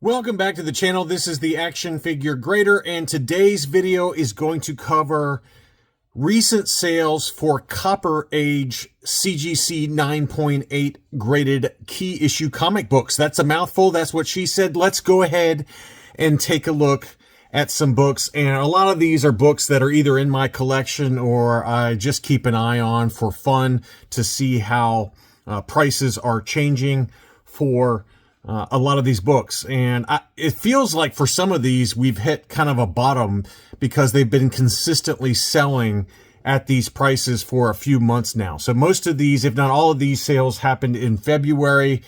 Welcome back to the channel. This is the Action Figure Grader, and today's video is going to cover recent sales for Copper Age CGC 9.8 graded key issue comic books. That's a mouthful. That's what she said. Let's go ahead and take a look at some books. And a lot of these are books that are either in my collection or I just keep an eye on for fun to see how prices are changing for a lot of these books. And it feels like for some of these, we've hit kind of a bottom because they've been consistently selling at these prices for a few months now. So most of these, if not all of these sales happened in February.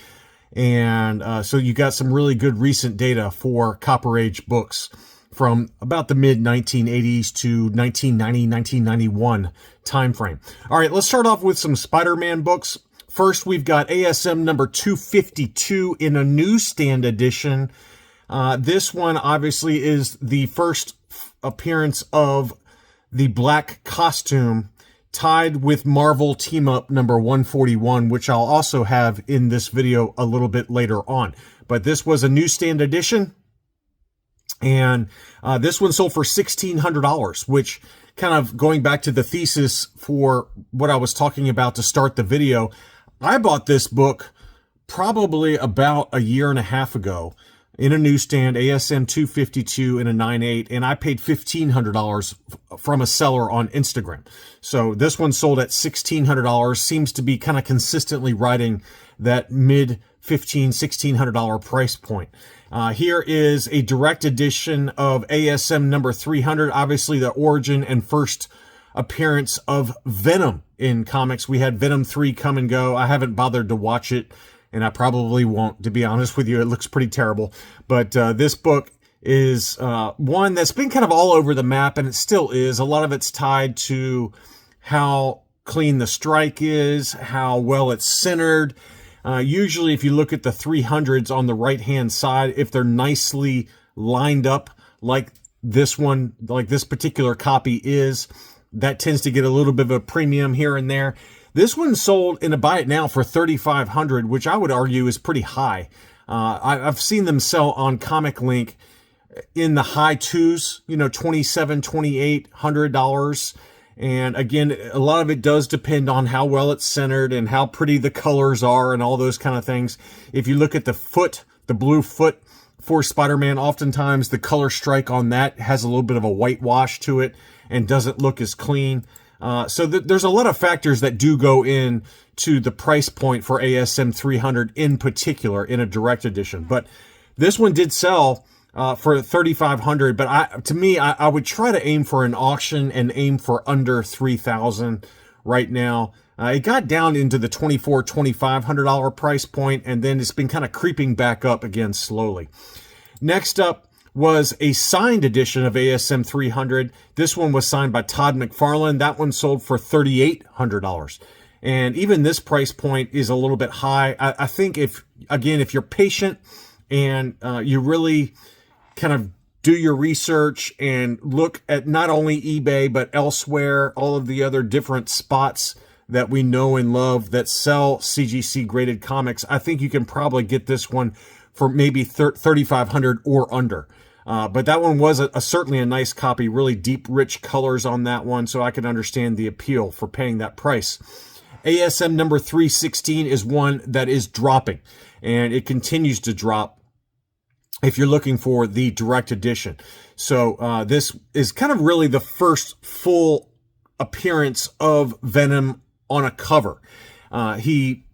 And so you got some really good recent data for Copper Age books from about the mid 1980s to 1990, 1991 timeframe. All right, let's start off with some Spider-Man books. First, we've got ASM number 252 in a newsstand edition. This one obviously is the first appearance of the black costume tied with Marvel Team Up number 141, which I'll also have in this video a little bit later on. But this was a newsstand edition, and this one sold for $1,600, which kind of going back to the thesis for what I was talking about to start the video, I bought this book probably about a year and a half ago in a newsstand, ASM 252 in a 9.8, and I paid $1,500 from a seller on Instagram. So this one sold at $1,600, seems to be kind of consistently riding that mid $1,500, $1,600 price point. Here is a direct edition of ASM number 300, obviously the origin and first appearance of Venom in comics. We had Venom 3 come and go. I haven't bothered to watch it, and I probably won't, to be honest with you. It looks pretty terrible. But this book is one that's been kind of all over the map, and it still is. A lot of it's tied to how clean the strike is, how well it's centered. Usually, if you look at the 300s on the right-hand side, if they're nicely lined up like this one, like this particular copy is, that tends to get a little bit of a premium here and there. This one sold in a buy it now for $3,500, which I would argue is pretty high. I've seen them sell on Comic Link in the high twos, you know, $2,700, $2,800. And again, a lot of it does depend on how well it's centered and how pretty the colors are and all those kind of things. If you look at the foot, the blue foot for Spider-Man, oftentimes the color strike on that has a little bit of a whitewash to it and doesn't look as clean. So there's a lot of factors that do go in to the price point for ASM 300 in particular in a direct edition. But this one did sell for $3,500. But to me, I would try to aim for an auction and aim for under $3,000 right now. It got down into the $2,400, $2,500 price point, and then it's been kind of creeping back up again slowly. Next up was a signed edition of ASM 300. This one was signed by Todd McFarlane. That one sold for $3,800. And even this price point is a little bit high. I think if you're patient and you really kind of do your research and look at not only eBay, but elsewhere, all of the other different spots that we know and love that sell CGC graded comics, I think you can probably get this one for maybe $3,500 or under. But that one was certainly a nice copy, really deep, rich colors on that one, so I can understand the appeal for paying that price. ASM number 316 is one that is dropping, and it continues to drop if you're looking for the direct edition. So this is kind of really the first full appearance of Venom on a cover. He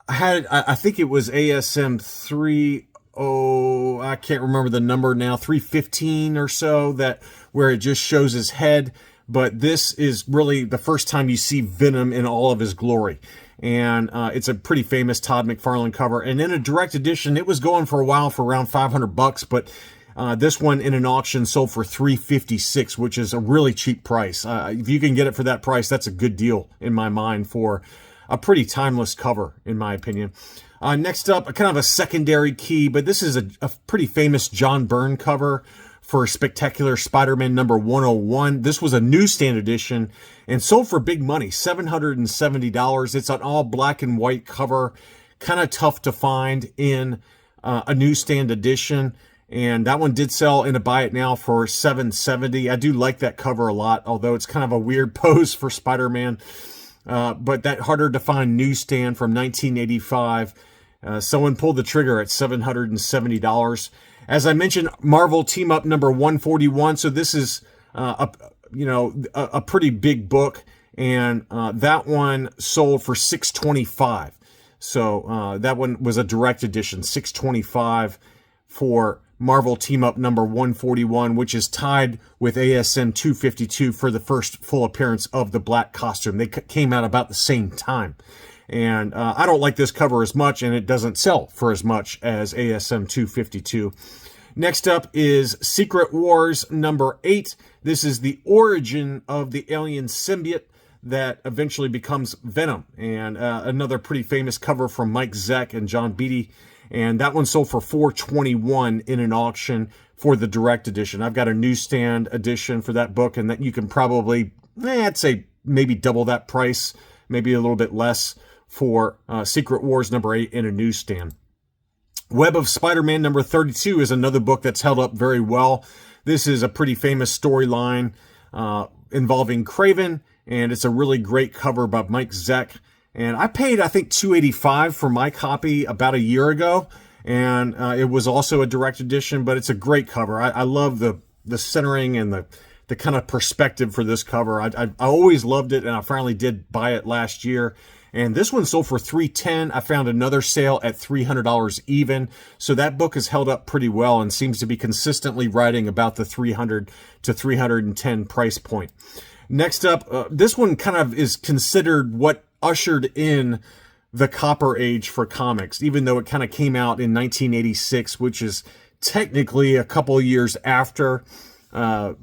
had, I think it was ASM 3... I can't remember the number now, 315 or so, that where it just shows his head. But this is really the first time you see Venom in all of his glory. And it's a pretty famous Todd McFarlane cover. And in a direct edition, it was going for a while for around $500, but this one in an auction sold for $356, which is a really cheap price. If you can get it for that price, that's a good deal in my mind for a pretty timeless cover, in my opinion. Next up, kind of a secondary key, but this is a pretty famous John Byrne cover for Spectacular Spider-Man number 101. This was a newsstand edition and sold for big money, $770. It's an all black and white cover, kind of tough to find in a newsstand edition, and that one did sell in a buy it now for $7.70. I do like that cover a lot, although it's kind of a weird pose for Spider-Man. But that harder to find newsstand from 1985, someone pulled the trigger at $770. As I mentioned, Marvel Team Up number 141. So this is a pretty big book, and that one sold for $625. So that one was a direct edition, $625 for Marvel Team Up number 141, which is tied with ASM 252 for the first full appearance of the black costume. They came out about the same time. And I don't like this cover as much, and it doesn't sell for as much as ASM 252. Next up is Secret Wars number 8. This is the origin of the alien symbiote that eventually becomes Venom. And another pretty famous cover from Mike Zeck and John Beatty. And that one sold for $421 in an auction for the direct edition. I've got a newsstand edition for that book, and that you can probably, I'd say maybe double that price, maybe a little bit less for Secret Wars number 8 in a newsstand. Web of Spider-Man number 32 is another book that's held up very well. This is a pretty famous storyline involving Kraven, and it's a really great cover by Mike Zeck. And I paid, I think, $285 for my copy about a year ago, and it was also a direct edition, but it's a great cover. I love the centering and the kind of perspective for this cover. I always loved it, and I finally did buy it last year. And this one sold for $310. I found another sale at $300 even. So that book has held up pretty well and seems to be consistently riding about the $300 to $310 price point. Next up, this one kind of is considered what ushered in the Copper Age for comics, even though it kind of came out in 1986, which is technically a couple of years after.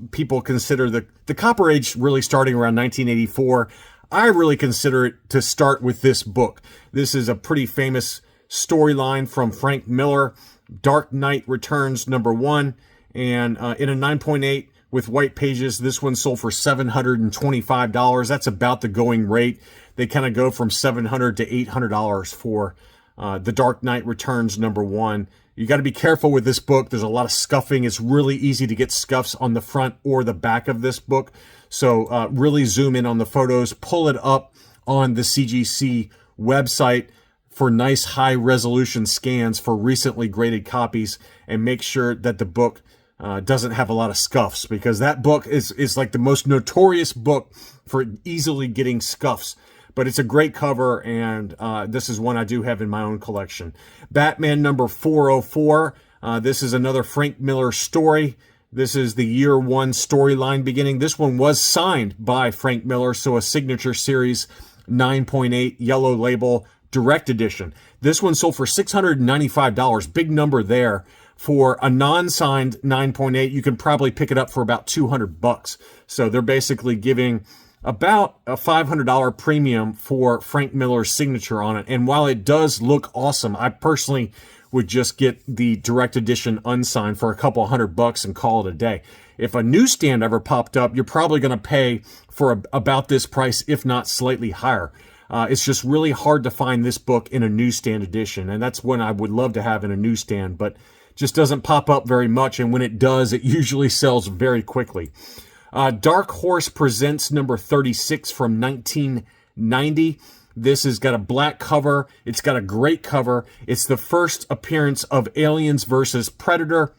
People consider the Copper Age really starting around 1984. I really consider it to start with this book. This is a pretty famous storyline from Frank Miller, Dark Knight Returns number 1, and in a 9.8 with white pages, this one sold for $725. That's about the going rate. They kind of go from $700 to $800 for The Dark Knight Returns number 1. You got to be careful with this book. There's a lot of scuffing. It's really easy to get scuffs on the front or the back of this book. So really zoom in on the photos, pull it up on the CGC website for nice high resolution scans for recently graded copies, and make sure that the book doesn't have a lot of scuffs, because that book is like the most notorious book for easily getting scuffs. But it's a great cover, and this is one I do have in my own collection. Batman number 404. This is another Frank Miller story. This is the year 1 storyline beginning. This one was signed by Frank Miller, so a signature series 9.8 yellow label direct edition. This one sold for $695. Big number there. For a non-signed 9.8, you can probably pick it up for about $200. So they're basically giving about a $500 premium for Frank Miller's signature on it. And while it does look awesome, I personally would just get the direct edition unsigned for a couple $100 and call it a day. If a newsstand ever popped up, you're probably going to pay for about this price, if not slightly higher. It's just really hard to find this book in a newsstand edition, and that's one I would love to have in a newsstand, but just doesn't pop up very much, and when it does, it usually sells very quickly. Dark Horse Presents number 36 from 1990. This has got a black cover. It's got a great cover. It's the first appearance of Aliens versus Predator.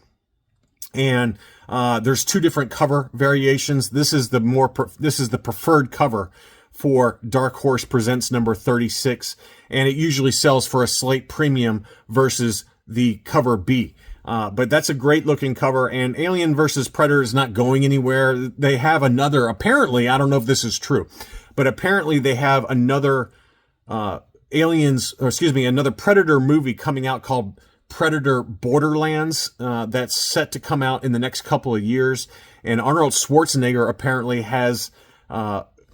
And there's 2 different cover variations. This is the preferred cover for Dark Horse Presents number 36. And it usually sells for a slight premium versus the cover B. But that's a great looking cover, and Alien versus Predator is not going anywhere. They have another, apparently, I don't know if this is true, but apparently they have another another Predator movie coming out called Predator Borderlands that's set to come out in the next couple of years. And Arnold Schwarzenegger apparently has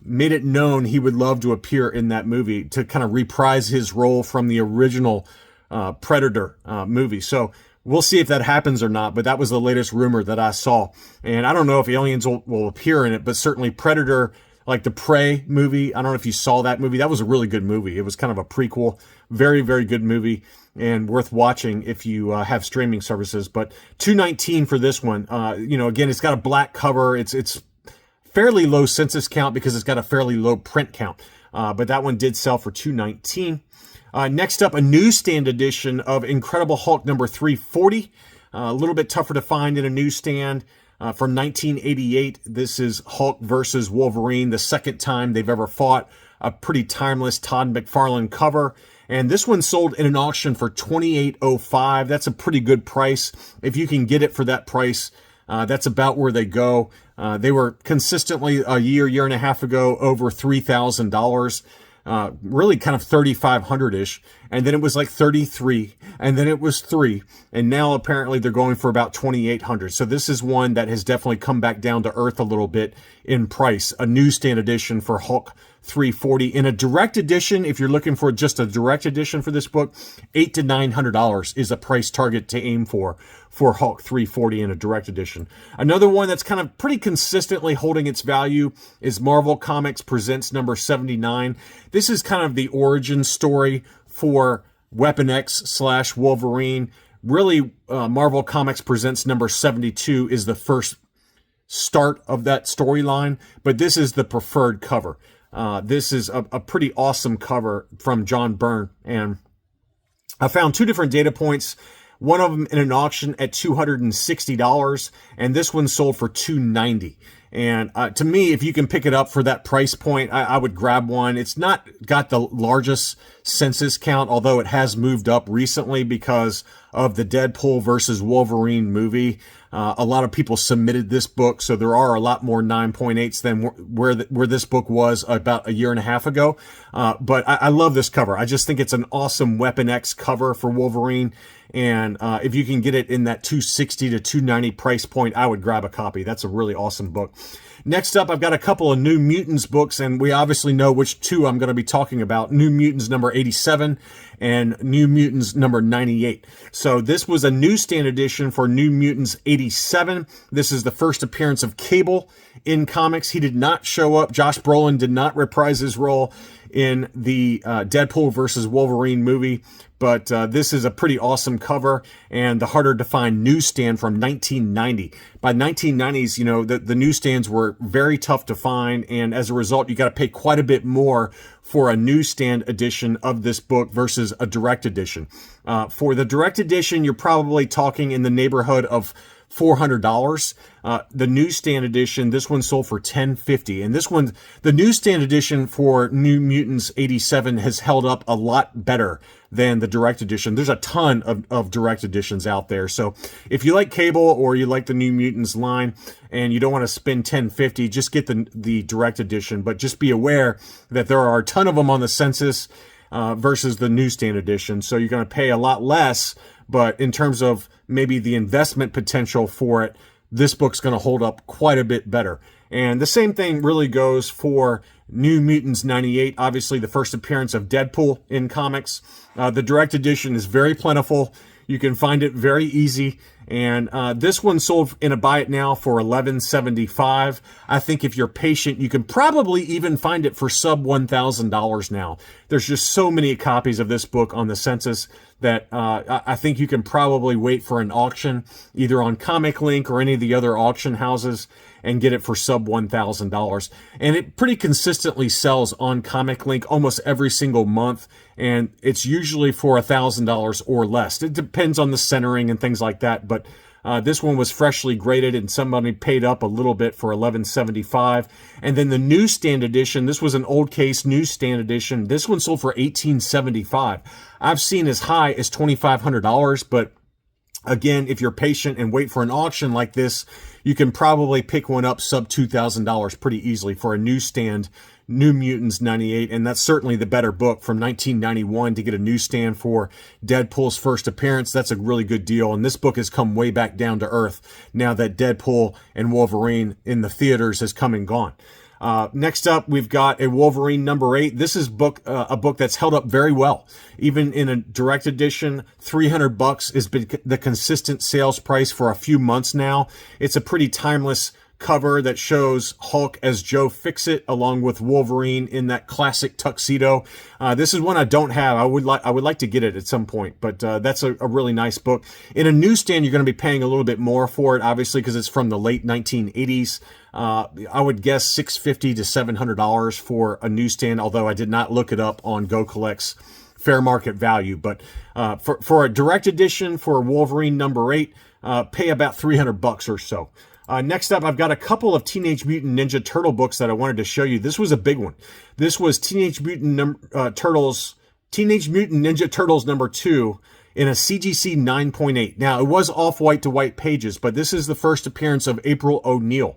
made it known he would love to appear in that movie to kind of reprise his role from the original Predator movie. So we'll see if that happens or not, but that was the latest rumor that I saw. And I don't know if aliens will appear in it, but certainly Predator, like the Prey movie, I don't know if you saw that movie. That was a really good movie. It was kind of a prequel. Very, very good movie. and worth watching if you have streaming services. But $2.19 for this one. Again, it's got a black cover. It's fairly low census count because it's got a fairly low print count. But that one did sell for $2.19. Next up, a newsstand edition of Incredible Hulk number 340. A little bit tougher to find in a newsstand. From 1988, this is Hulk versus Wolverine, the second time they've ever fought. A pretty timeless Todd McFarlane cover. And this one sold in an auction for $28.05. That's a pretty good price. If you can get it for that price, that's about where they go. They were consistently a year and a half ago over $3,000. Really kind of 3,500-ish, and then it was like 33, and then it was 3, and now apparently they're going for about 2,800. So this is one that has definitely come back down to earth a little bit in price. A newsstand edition for Hulk 340. In a direct edition, if you're looking for just a direct edition for this book, $800 to $900 is a price target to aim for Hulk 340 in a direct edition. Another one that's kind of pretty consistently holding its value is Marvel Comics Presents number 79. This is kind of the origin story for Weapon X / Wolverine. Really, Marvel Comics Presents number 72 is the first start of that storyline, but this is the preferred cover. This is a pretty awesome cover from John Byrne, and I found two different data points. One of them in an auction at $260, and this one sold for $290. And to me, if you can pick it up for that price point, I would grab one. It's not got the largest census count, although it has moved up recently because of the Deadpool versus Wolverine movie. A lot of people submitted this book, so there are a lot more 9.8s than where this book was about a year and a half ago. But I love this cover. I just think it's an awesome Weapon X cover for Wolverine. And if you can get it in that $260 to $290 price point, I would grab a copy. That's a really awesome book. Next up, I've got a couple of New Mutants books, and we obviously know which two I'm going to be talking about. New Mutants number 87 and New Mutants number 98. So this was a newsstand edition for New Mutants 87. This is the first appearance of Cable in comics. He did not show up. Josh Brolin did not reprise his role in the Deadpool versus Wolverine movie. But this is a pretty awesome cover and the harder to find newsstand from 1990. By 1990s, the newsstands were very tough to find. And as a result, you got to pay quite a bit more for a newsstand edition of this book versus a direct edition. For the direct edition, you're probably talking in the neighborhood of $400. The newsstand edition, this one sold for $10.50. And this one, the newsstand edition for New Mutants 87 has held up a lot better than the direct edition. There's a ton of direct editions out there. So if you like Cable or you like the New Mutants line and you don't want to spend $10.50, just get the direct edition. But just be aware that there are a ton of them on the census versus the newsstand edition. So you're going to pay a lot less, but in terms of maybe the investment potential for it, this book's going to hold up quite a bit better. And the same thing really goes for New Mutants 98, obviously the first appearance of Deadpool in comics. The direct edition is very plentiful. You can find it very easy. And this one sold in a buy it now for $11.75. I think if you're patient, you can probably even find it for sub $1,000 now. There's just so many copies of this book on the census that I think you can probably wait for an auction, either on Comic Link or any of the other auction houses, and get it for sub $1,000. And it pretty consistently sells on Comic Link almost every single month, and it's usually for $1,000 or less. It depends on the centering and things like that, but this one was freshly graded and somebody paid up a little bit for $11.75. And then the newsstand edition, this was an old case newsstand edition. This one sold for $18.75. I've seen as high as $2,500, but again, if you're patient and wait for an auction like this, you can probably pick one up sub $2,000 pretty easily for a newsstand New Mutants 98, and that's certainly the better book from 1991 to get a newsstand for Deadpool's first appearance. That's a really good deal, and this book has come way back down to earth now that Deadpool and Wolverine in the theaters has come and gone. Next up, we've got a Wolverine number 8. This is a book that's held up very well. Even in a direct edition, $300 has been the consistent sales price for a few months now. It's a pretty timeless cover that shows Hulk as Joe Fixit along with Wolverine in that classic tuxedo. This is one I don't have. I would like to get it at some point, but that's a really nice book. In a newsstand, you're going to be paying a little bit more for it, obviously, because it's from the late 1980s. I would guess $650 to $700 for a newsstand, although I did not look it up on Go Collect's fair market value. But for a direct edition for Wolverine number 8, pay about $300 or so. Next up, I've got a couple of Teenage Mutant Ninja Turtle books that I wanted to show you. This was a big one. This was Teenage Mutant Ninja Turtles number 2 in a CGC 9.8. Now, it was off-white to white pages, but this is the first appearance of April O'Neil.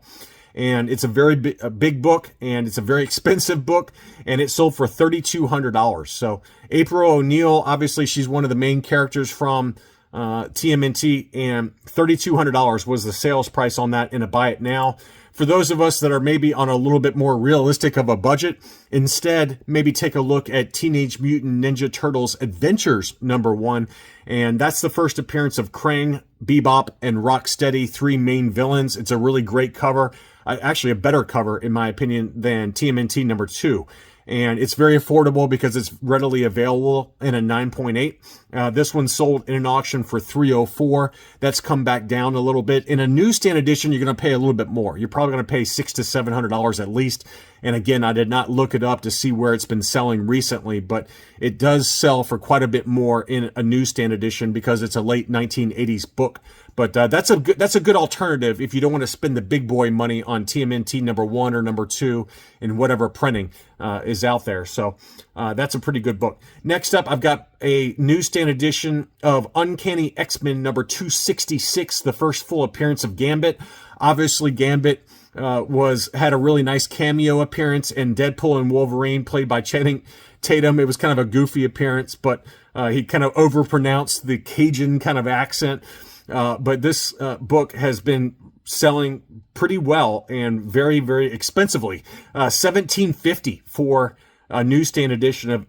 And it's a very big book, and it's a very expensive book, and it sold for $3,200. So April O'Neil, obviously, she's one of the main characters from TMNT, and $3,200 was the sales price on that in a buy it now. For those of us that are maybe on a little bit more realistic of a budget, instead, maybe take a look at Teenage Mutant Ninja Turtles Adventures number 1. And that's the first appearance of Krang, Bebop, and Rocksteady, 3 main villains. It's a really great cover. Actually, a better cover, in my opinion, than TMNT number 2. And it's very affordable because it's readily available in a 9.8. This one sold in an auction for $304. That's come back down a little bit. In a newsstand edition, you're going to pay a little bit more. You're probably going to pay $600 to $700 at least. And again, I did not look it up to see where it's been selling recently, but it does sell for quite a bit more in a newsstand edition because it's a late 1980s book. But that's a good alternative if you don't want to spend the big boy money on TMNT number 1 or number 2 in whatever printing is out there. So that's a pretty good book. Next up, I've got a newsstand edition of Uncanny X-Men number 266, the first full appearance of Gambit. Obviously, Gambit had a really nice cameo appearance in Deadpool and Wolverine, played by Channing Tatum. It was kind of a goofy appearance, but he kind of overpronounced the Cajun kind of accent. But this book has been selling pretty well and very, very expensively. $17.50 for a newsstand edition of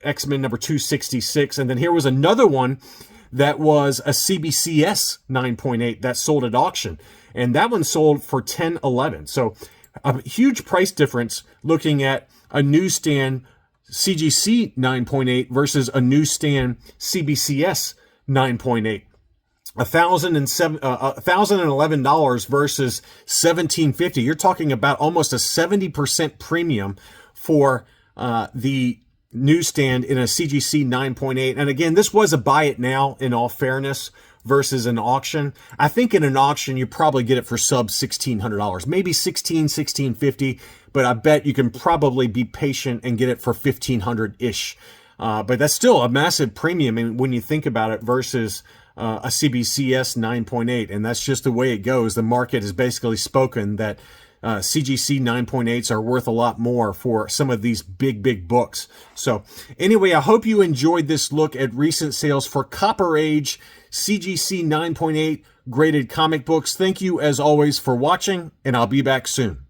X-Men number 266. And then here was another one that was a CBCS 9.8 that sold at auction. And that one sold for $10.11. So a huge price difference looking at a newsstand CGC 9.8 versus a newsstand CBCS 9.8. $1,011 versus $1,750. You're talking about almost a 70% premium for the newsstand in a CGC 9.8. And again, this was a buy it now, in all fairness, versus an auction. I think in an auction, you probably get it for sub $1,600, maybe $1,650, but I bet you can probably be patient and get it for $1,500-ish. But that's still a massive premium when you think about it versus a CBCS 9.8, and that's just the way it goes. The market has basically spoken that CGC 9.8s are worth a lot more for some of these big books. So anyway, I hope you enjoyed this look at recent sales for Copper Age CGC 9.8 graded comic books. Thank you as always for watching, and I'll be back soon.